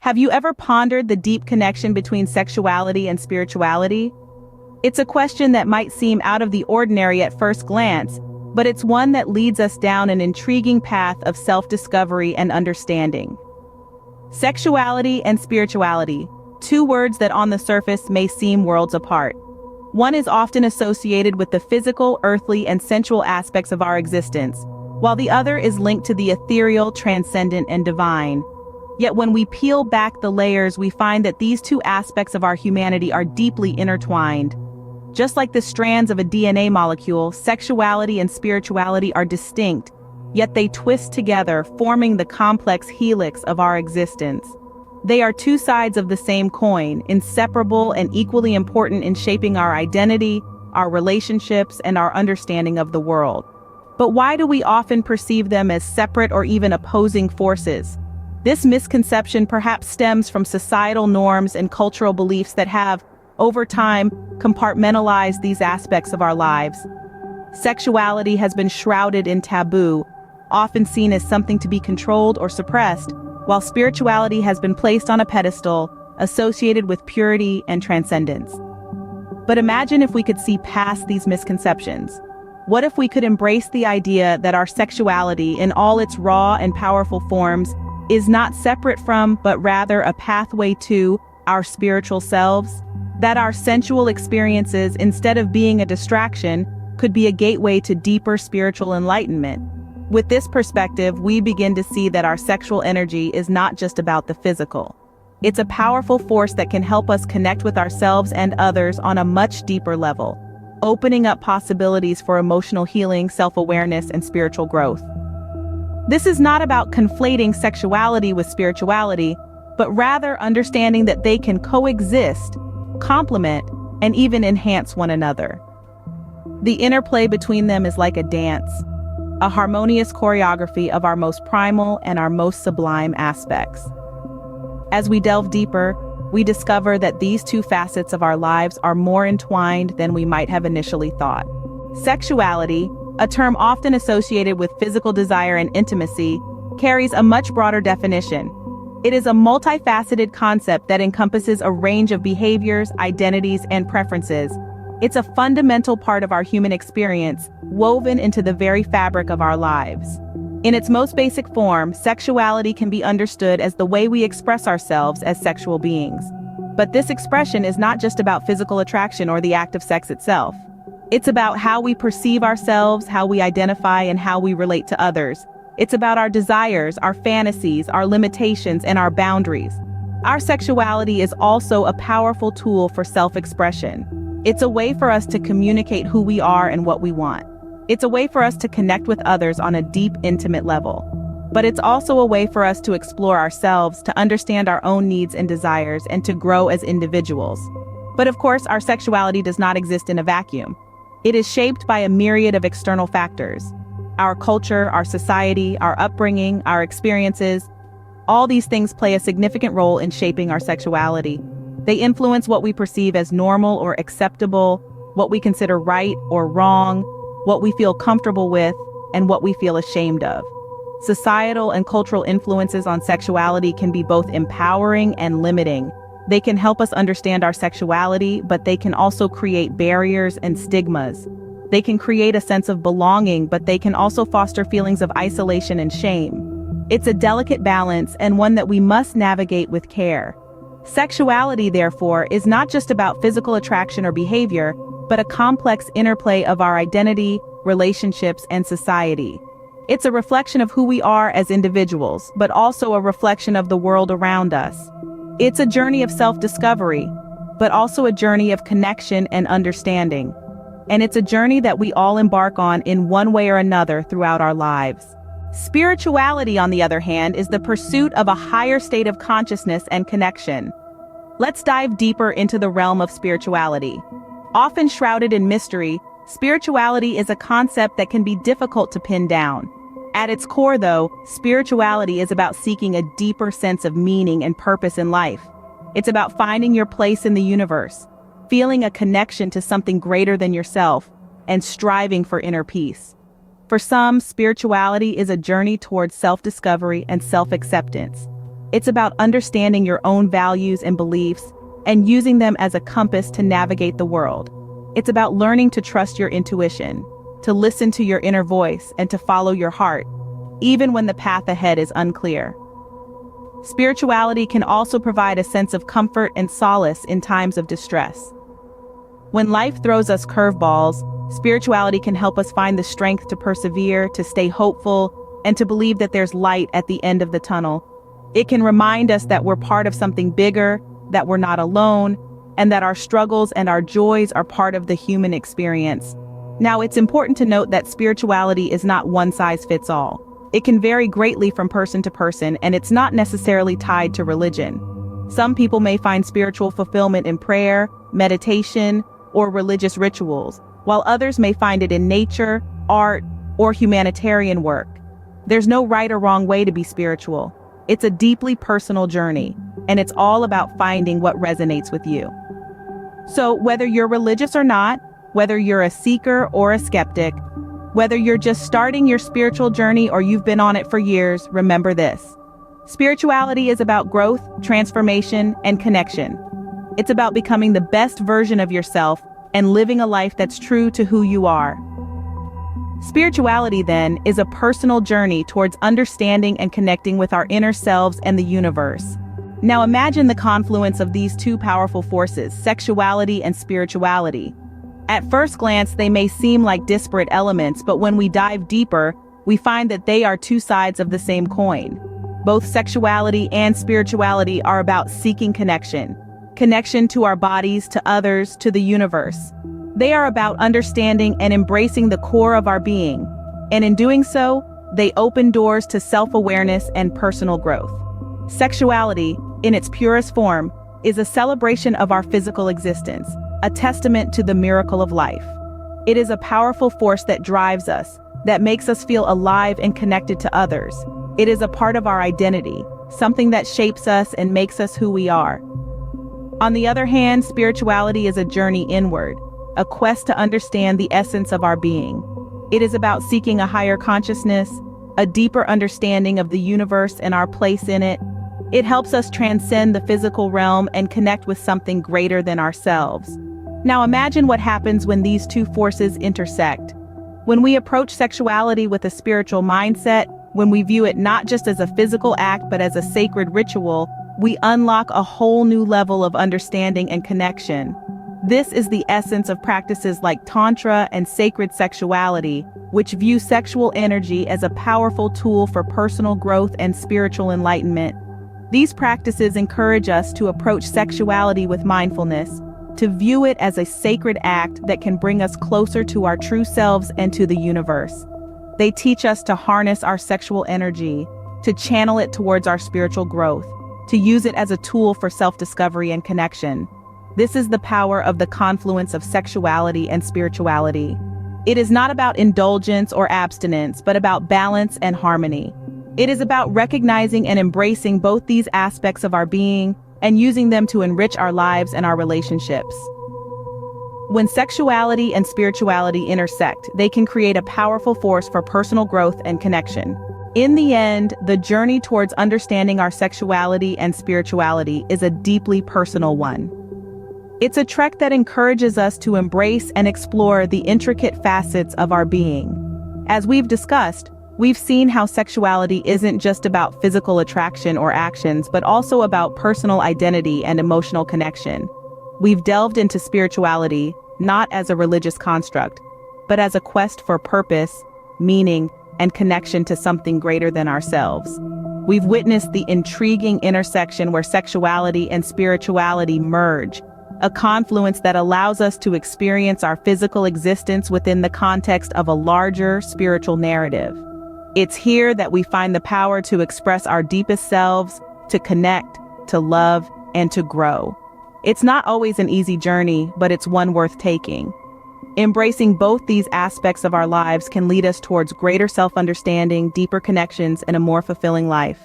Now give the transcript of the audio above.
Have you ever pondered the deep connection between sexuality and spirituality? It's a question that might seem out of the ordinary at first glance, but it's one that leads us down an intriguing path of self-discovery and understanding. Sexuality and spirituality, two words that on the surface may seem worlds apart. One is often associated with the physical, earthly, and sensual aspects of our existence, while the other is linked to the ethereal, transcendent, and divine. Yet when we peel back the layers, we find that these two aspects of our humanity are deeply intertwined. Just like the strands of a DNA molecule, sexuality and spirituality are distinct, yet they twist together, forming the complex helix of our existence. They are two sides of the same coin, inseparable and equally important in shaping our identity, our relationships, and our understanding of the world. But why do we often perceive them as separate or even opposing forces? This misconception perhaps stems from societal norms and cultural beliefs that have, over time, compartmentalized these aspects of our lives. Sexuality has been shrouded in taboo, often seen as something to be controlled or suppressed, while spirituality has been placed on a pedestal, associated with purity and transcendence. But imagine if we could see past these misconceptions. What if we could embrace the idea that our sexuality, in all its raw and powerful forms, is not separate from, but rather a pathway to, our spiritual selves? That our sensual experiences, instead of being a distraction, could be a gateway to deeper spiritual enlightenment. With this perspective, we begin to see that our sexual energy is not just about the physical. It's a powerful force that can help us connect with ourselves and others on a much deeper level, opening up possibilities for emotional healing, self-awareness, and spiritual growth. This is not about conflating sexuality with spirituality, but rather understanding that they can coexist, complement, and even enhance one another. The interplay between them is like a dance, a harmonious choreography of our most primal and our most sublime aspects. As we delve deeper, we discover that these two facets of our lives are more entwined than we might have initially thought. Sexuality, a term often associated with physical desire and intimacy, carries a much broader definition. It is a multifaceted concept that encompasses a range of behaviors, identities, and preferences. It's a fundamental part of our human experience, woven into the very fabric of our lives. In its most basic form, sexuality can be understood as the way we express ourselves as sexual beings. But this expression is not just about physical attraction or the act of sex itself. It's about how we perceive ourselves, how we identify, and how we relate to others. It's about our desires, our fantasies, our limitations, and our boundaries. Our sexuality is also a powerful tool for self-expression. It's a way for us to communicate who we are and what we want. It's a way for us to connect with others on a deep, intimate level. But it's also a way for us to explore ourselves, to understand our own needs and desires, and to grow as individuals. But of course, our sexuality does not exist in a vacuum. It is shaped by a myriad of external factors. Our culture, our society, our upbringing, our experiences, all these things play a significant role in shaping our sexuality. They influence what we perceive as normal or acceptable, what we consider right or wrong, what we feel comfortable with, and what we feel ashamed of. Societal and cultural influences on sexuality can be both empowering and limiting. They can help us understand our sexuality, but they can also create barriers and stigmas. They can create a sense of belonging, but they can also foster feelings of isolation and shame. It's a delicate balance and one that we must navigate with care. Sexuality, therefore, is not just about physical attraction or behavior, but a complex interplay of our identity, relationships, and society. It's a reflection of who we are as individuals, but also a reflection of the world around us. It's a journey of self-discovery, but also a journey of connection and understanding. And it's a journey that we all embark on in one way or another throughout our lives. Spirituality, on the other hand, is the pursuit of a higher state of consciousness and connection. Let's dive deeper into the realm of spirituality. Often shrouded in mystery, spirituality is a concept that can be difficult to pin down. At its core, though, spirituality is about seeking a deeper sense of meaning and purpose in life. It's about finding your place in the universe, feeling a connection to something greater than yourself, and striving for inner peace. For some, spirituality is a journey towards self-discovery and self-acceptance. It's about understanding your own values and beliefs and using them as a compass to navigate the world. It's about learning to trust your intuition, to listen to your inner voice, and to follow your heart, even when the path ahead is unclear. Spirituality can also provide a sense of comfort and solace in times of distress. When life throws us curveballs, spirituality can help us find the strength to persevere, to stay hopeful, and to believe that there's light at the end of the tunnel. It can remind us that we're part of something bigger, that we're not alone, and that our struggles and our joys are part of the human experience. Now, it's important to note that spirituality is not one size fits all. It can vary greatly from person to person, and it's not necessarily tied to religion. Some people may find spiritual fulfillment in prayer, meditation, or religious rituals, while others may find it in nature, art, or humanitarian work. There's no right or wrong way to be spiritual. It's a deeply personal journey, and it's all about finding what resonates with you. So, whether you're religious or not, whether you're a seeker or a skeptic, whether you're just starting your spiritual journey or you've been on it for years, remember this. Spirituality is about growth, transformation, and connection. It's about becoming the best version of yourself and living a life that's true to who you are. Spirituality, then, is a personal journey towards understanding and connecting with our inner selves and the universe. Now imagine the confluence of these two powerful forces, sexuality and spirituality. At first glance, they may seem like disparate elements, but when we dive deeper, we find that they are two sides of the same coin. Both sexuality and spirituality are about seeking connection. Connection to our bodies, to others, to the universe. They are about understanding and embracing the core of our being. And in doing so, they open doors to self-awareness and personal growth. Sexuality, in its purest form, is a celebration of our physical existence, a testament to the miracle of life. It is a powerful force that drives us, that makes us feel alive and connected to others. It is a part of our identity, something that shapes us and makes us who we are. On the other hand, spirituality is a journey inward, a quest to understand the essence of our being. It is about seeking a higher consciousness, a deeper understanding of the universe and our place in it. It helps us transcend the physical realm and connect with something greater than ourselves. Now imagine what happens when these two forces intersect. When we approach sexuality with a spiritual mindset, when we view it not just as a physical act but as a sacred ritual, we unlock a whole new level of understanding and connection. This is the essence of practices like Tantra and sacred sexuality, which view sexual energy as a powerful tool for personal growth and spiritual enlightenment. These practices encourage us to approach sexuality with mindfulness, to view it as a sacred act that can bring us closer to our true selves and to the universe. They teach us to harness our sexual energy, to channel it towards our spiritual growth, to use it as a tool for self-discovery and connection. This is the power of the confluence of sexuality and spirituality. It is not about indulgence or abstinence, but about balance and harmony. It is about recognizing and embracing both these aspects of our being and using them to enrich our lives and our relationships. When sexuality and spirituality intersect, they can create a powerful force for personal growth and connection. In the end, the journey towards understanding our sexuality and spirituality is a deeply personal one. It's a trek that encourages us to embrace and explore the intricate facets of our being. As we've discussed, we've seen how sexuality isn't just about physical attraction or actions, but also about personal identity and emotional connection. We've delved into spirituality, not as a religious construct, but as a quest for purpose, meaning, and connection to something greater than ourselves. We've witnessed the intriguing intersection where sexuality and spirituality merge, a confluence that allows us to experience our physical existence within the context of a larger spiritual narrative. It's here that we find the power to express our deepest selves, to connect, to love, and to grow. It's not always an easy journey, but it's one worth taking. Embracing both these aspects of our lives can lead us towards greater self-understanding, deeper connections, and a more fulfilling life.